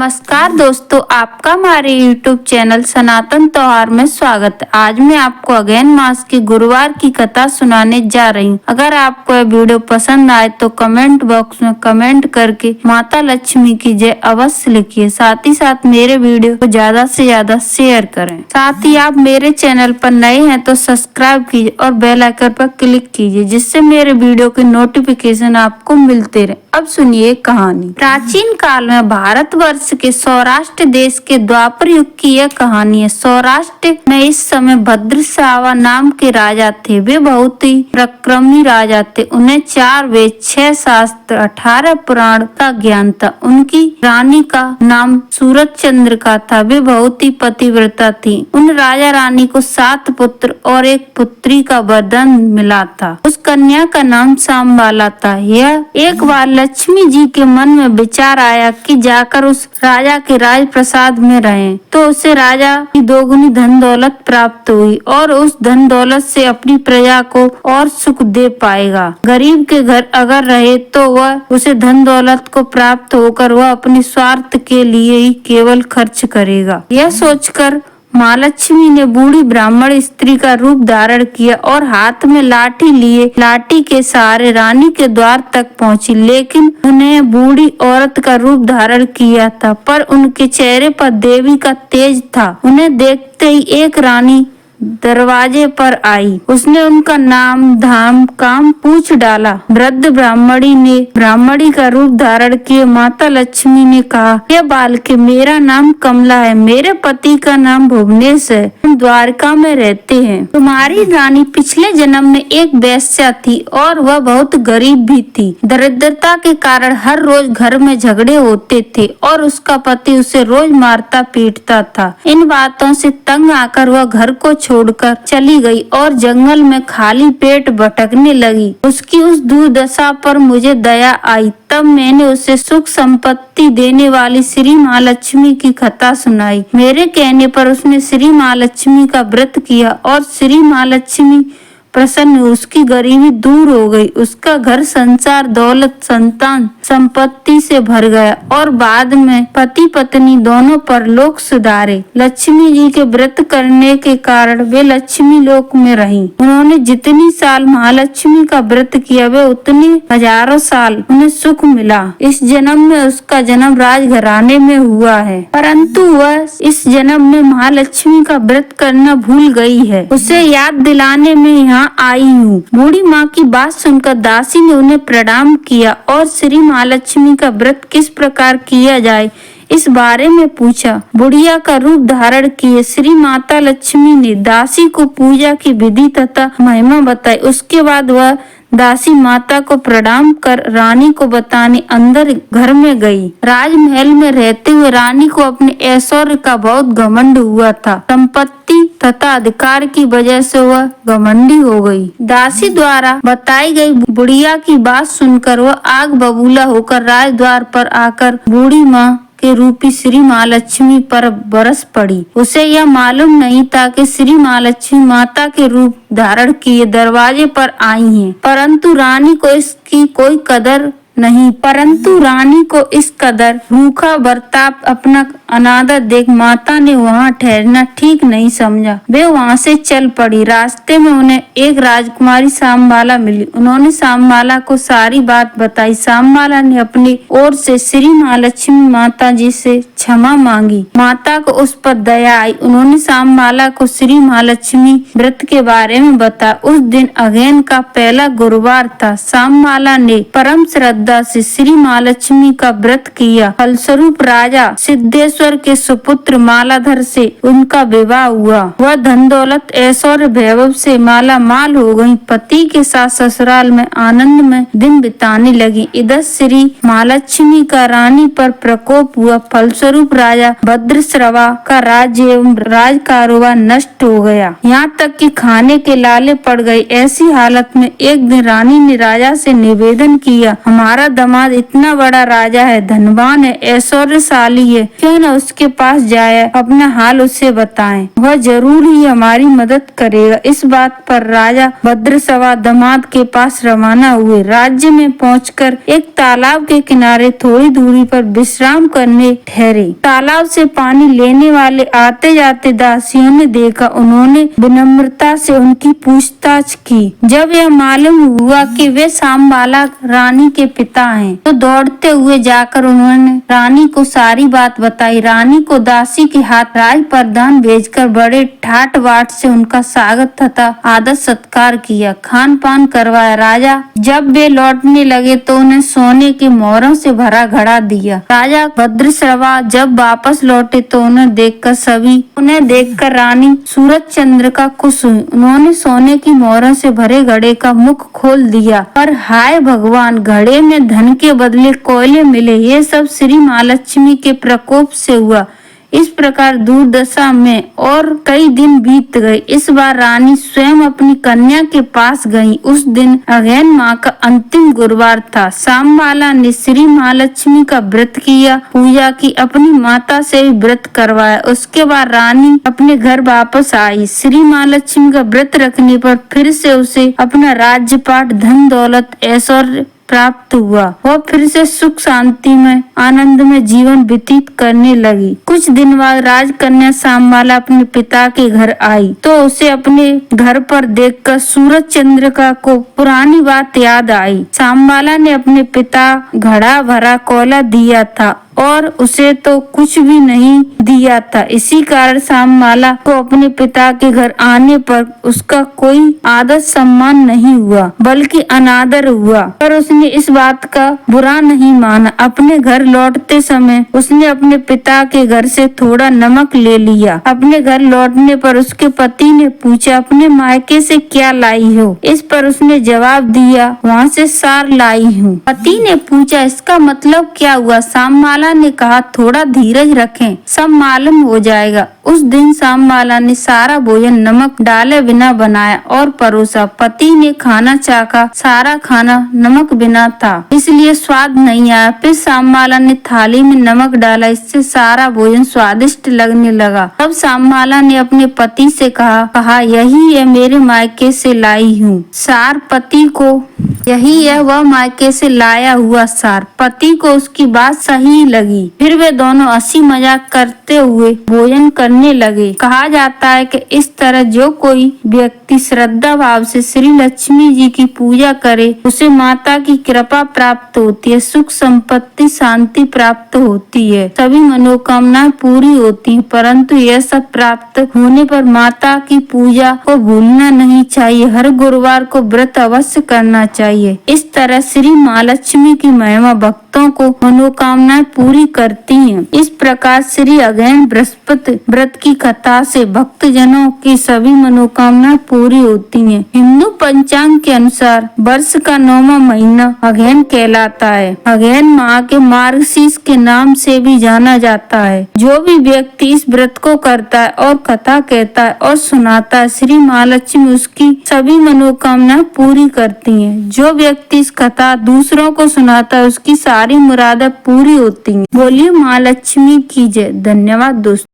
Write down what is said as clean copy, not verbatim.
नमस्कार दोस्तों, आपका हमारे YouTube चैनल सनातन त्योहार में स्वागत है। आज मैं आपको अगेन मास के गुरुवार की कथा सुनाने जा रही हूँ। अगर आपको यह वीडियो पसंद आए तो कमेंट बॉक्स में कमेंट करके माता लक्ष्मी की जय अवश्य लिखिए। साथ ही साथ मेरे वीडियो को ज्यादा से ज्यादा शेयर करें। साथ ही आप मेरे चैनल पर नए हैं तो सब्सक्राइब कीजिए और बेल आइकन पर क्लिक कीजिए, जिससे मेरे वीडियो के नोटिफिकेशन आपको मिलते रहे। अब सुनिए कहानी। प्राचीन काल में भारतवर्ष के सौराष्ट्र देश के द्वापर युग की यह कहानी है। सौराष्ट्र में इस समय भद्रश्रावा नाम के राजा थे। वे बहुत ही पराक्रमी राजा थे। उन्हें 4 वेद, 6 शास्त्र, 18 पुराण का ज्ञान था। उनकी रानी का नाम सूरज चंद्रिका था। वे बहुत ही पतिव्रता थी। उन राजा रानी को 7 पुत्र और 1 पुत्री का वरदान मिला था। उस कन्या का नाम शामबाला था। यह एक बार लक्ष्मी जी के मन में विचार आया कि जाकर उस राजा के राज प्रसाद में रहें, तो उसे राजा की दोगुनी धन दौलत प्राप्त हुई और उस धन दौलत से अपनी प्रजा को और सुख दे पाएगा। गरीब के घर अगर रहे तो वह उसे धन दौलत को प्राप्त होकर वह अपने स्वार्थ के लिए ही केवल खर्च करेगा। यह सोचकर माँ लक्ष्मी ने बूढ़ी ब्राह्मण स्त्री का रूप धारण किया और हाथ में लाठी लिए लाठी के सहारे रानी के द्वार तक पहुंची। लेकिन उन्हें बूढ़ी औरत का रूप धारण किया था, पर उनके चेहरे पर देवी का तेज था। उन्हें देखते ही एक रानी दरवाजे पर आई। उसने उनका नाम धाम काम पूछ डाला। वृद्ध ब्राह्मणी का रूप धारण किए माता लक्ष्मी ने कहा, ये बालके, मेरा नाम कमला है। मेरे पति का नाम भुवनेश है। हम द्वारका में रहते हैं। तुम्हारी रानी पिछले जन्म में एक वेश्या थी और वह बहुत गरीब भी थी। दरिद्रता के कारण हर रोज घर में झगड़े होते थे और उसका पति उसे रोज मारता पीटता था। इन बातों से तंग आकर वह घर को छोड़कर चली गई और जंगल में खाली पेट भटकने लगी। उसकी उस दुर्दशा पर मुझे दया आई। तब मैंने उसे सुख संपत्ति देने वाली श्री महालक्ष्मी की कथा सुनाई। मेरे कहने पर उसने श्री महालक्ष्मी का व्रत किया और श्री महालक्ष्मी प्रसन्न, उसकी गरीबी दूर हो गई। उसका घर संसार, दौलत, संतान, संपत्ति से भर गया और बाद में पति पत्नी दोनों परलोक सुधारे। लक्ष्मी जी के व्रत करने के कारण वे लक्ष्मी लोक में रहीं। उन्होंने जितनी साल महालक्ष्मी का व्रत किया वे उतने हजारों साल उन्हें सुख मिला। इस जन्म में उसका जन्म राजघराने में हुआ है, परंतु वह इस जन्म में महालक्ष्मी का व्रत करना भूल गई है। उसे याद दिलाने में यहाँ आई हूँ। बूढ़ी माँ की बात सुनकर दासी ने उन्हें प्रणाम किया और श्री महालक्ष्मी का व्रत किस प्रकार किया जाए इस बारे में पूछा। बुढ़िया का रूप धारण किए श्री माता लक्ष्मी ने दासी को पूजा की विधि तथा महिमा बताई। उसके बाद वह दासी माता को प्रणाम कर रानी को बताने अंदर घर में गई। राजमहल में रहते हुए रानी को अपने ऐश्वर्य का बहुत घमंड हुआ था। संपत्ति तथा अधिकार की वजह से वह घमंडी हो गई। दासी द्वारा बताई गई बुढ़िया की बात सुनकर वह आग बबूला होकर राजद्वार पर आकर बूढ़ी माँ के रूपी श्री महालक्ष्मी पर बरस पड़ी। उसे यह मालूम नहीं था कि श्री महालक्ष्मी माता के रूप धारण किए दरवाजे पर आई हैं, परंतु रानी को इस कदर रूखा बर्ताव, अपना अनादर देख माता ने वहाँ ठहरना ठीक नहीं समझा। वे वहाँ से चल पड़ी। रास्ते में उन्हें एक राजकुमारी शामबाला मिली। उन्होंने शामबाला को सारी बात बताई। शामबाला ने अपनी ओर से श्री महालक्ष्मी माता जी से क्षमा मांगी। माता को उस पर दया आई। उन्होंने शामबाला को श्री महालक्ष्मी व्रत के बारे में बताया। उस दिन अगेन का पहला गुरुवार था। शामबाला ने परम श्रद्धा से श्री महालक्ष्मी का व्रत किया। फलस्वरूप राजा सिद्धेश्वर के सुपुत्र मालाधर से उनका विवाह हुआ। वह धन दौलत, ऐश्वर्य, वैभव से माला माल हो गई। पति के साथ ससुराल में आनंद में दिन बिताने लगी। इधर श्री महालक्ष्मी का रानी पर प्रकोप हुआ। फलस्वरूप राजा भद्रश्रवा का राज्य एवं राज कारोबार नष्ट हो गया। यहाँ तक कि खाने के लाले पड़ गए। ऐसी हालत में एक दिन रानी ने राजा से निवेदन किया, हमारे हमारा दामाद इतना बड़ा राजा है, धनवान है, ऐश्वर्यशाली है, क्यों न उसके पास जाए, अपना हाल उसे बताएं, वह जरूर ही हमारी मदद करेगा। इस बात पर राजा भद्रसवा दामाद के पास रवाना हुए। राज्य में पहुंचकर एक तालाब के किनारे थोड़ी दूरी पर विश्राम करने ठहरे। तालाब से पानी लेने वाले आते जाते दासियों ने देखा। उन्होंने विनम्रता से उनकी पूछताछ की। जब यह मालूम हुआ कि वे सांबाला रानी के पिता हैं, तो दौड़ते हुए जाकर उन्होंने रानी को सारी बात बताई। रानी को दासी के हाथ राज प्रदान भेजकर बड़े ठाट बाट से उनका स्वागत तथा आदर सत्कार किया, खान पान करवाया। राजा जब वे लौटने लगे तो उन्हें सोने के मोहरों से भरा घड़ा दिया। राजा भद्रश्रवा जब वापस लौटे तो उन्हें देखकर रानी सूरज चंद्र का खुश हुई। उन्होंने सोने की मोहरों से भरे घड़े का मुख खोल दिया, पर हाय भगवान, घड़े में धन के बदले कोयले मिले। ये सब श्री महालक्ष्मी के प्रकोप से हुआ। इस प्रकार दुर्दशा में और कई दिन बीत गए। इस बार रानी स्वयं अपनी कन्या के पास गई। उस दिन अगहन माह का अंतिम गुरुवार था। सांबाला ने श्री महालक्ष्मी का व्रत किया, पूजा की, अपनी माता से भी व्रत करवाया। उसके बाद रानी अपने घर वापस आई। श्री महालक्ष्मी का व्रत रखने पर फिर से उसे अपना राज्यपाट, धन दौलत, ऐश्वर्य प्राप्त हुआ। वह फिर से सुख शांति में, आनंद में जीवन व्यतीत करने लगी। कुछ दिन बाद राजकन्या सांबाला अपने पिता के घर आई तो उसे अपने घर पर देखकर सूरज चंद्रिका को पुरानी बात याद आई। सांबाला ने अपने पिता घड़ा भरा कोयला दिया था और उसे तो कुछ भी नहीं दिया था। इसी कारण सांबाला को अपने पिता के घर आने पर उसका कोई आदर सम्मान नहीं हुआ, बल्कि अनादर हुआ। पर उसने इस बात का बुरा नहीं माना। अपने घर लौटते समय उसने अपने पिता के घर से थोड़ा नमक ले लिया। अपने घर लौटने पर उसके पति ने पूछा, अपने मायके से क्या लाई हो? इस पर उसने जवाब दिया, वहाँ से सार लाई हूँ। पति ने पूछा, इसका मतलब क्या हुआ? सांबाला ने कहा, थोड़ा धीरज रखें, सब मालूम हो जाएगा। उस दिन सांबाला ने सारा भोजन नमक डाले बिना बनाया और परोसा। पति ने खाना चाखा, सारा खाना नमक बिना था, इसलिए स्वाद नहीं आया। फिर सांबाला ने थाली में नमक डाला, इससे सारा भोजन स्वादिष्ट लगने लगा। तब सांबाला ने अपने पति से कहा यही है मेरे मायके से लाई हूँ सार। पति को यही है वह मायके से लाया हुआ सार। पति को उसकी बात सही लगी। फिर वे दोनों हंसी मजाक करते हुए भोजन करने लगे। कहा जाता है कि इस तरह जो कोई व्यक्ति श्रद्धा भाव से श्री लक्ष्मी जी की पूजा करे, उसे माता की कृपा प्राप्त होती है, सुख संपत्ति शांति प्राप्त होती है, सभी मनोकामनाएं पूरी होती है। परंतु यह सब प्राप्त होने पर माता की पूजा को भूलना नहीं चाहिए। हर गुरुवार को व्रत अवश्य करना चाहिए। इस तरह श्री महालक्ष्मी की महिमा भक्तों को मनोकामनाएं पूरी करती हैं। इस प्रकार श्री अगहन बृहस्पति व्रत की कथा से भक्त जनों की सभी मनोकामनाएं पूरी होती हैं। हिंदू पंचांग के अनुसार वर्ष का 9वां महीना अगहन कहलाता है। अगहन माह के मार्गशीर्ष के नाम से भी जाना जाता है। जो भी व्यक्ति इस व्रत को करता है और कथा कहता है और सुनाता है, श्री महालक्ष्मी उसकी सभी मनोकामनाएं पूरी करती हैं। जो व्यक्ति इस कथा दूसरों को सुनाता है, उसकी सारी मुरादें पूरी होती हैं। बोलिए महालक्ष्मी की जय। धन्यवाद दोस्तों।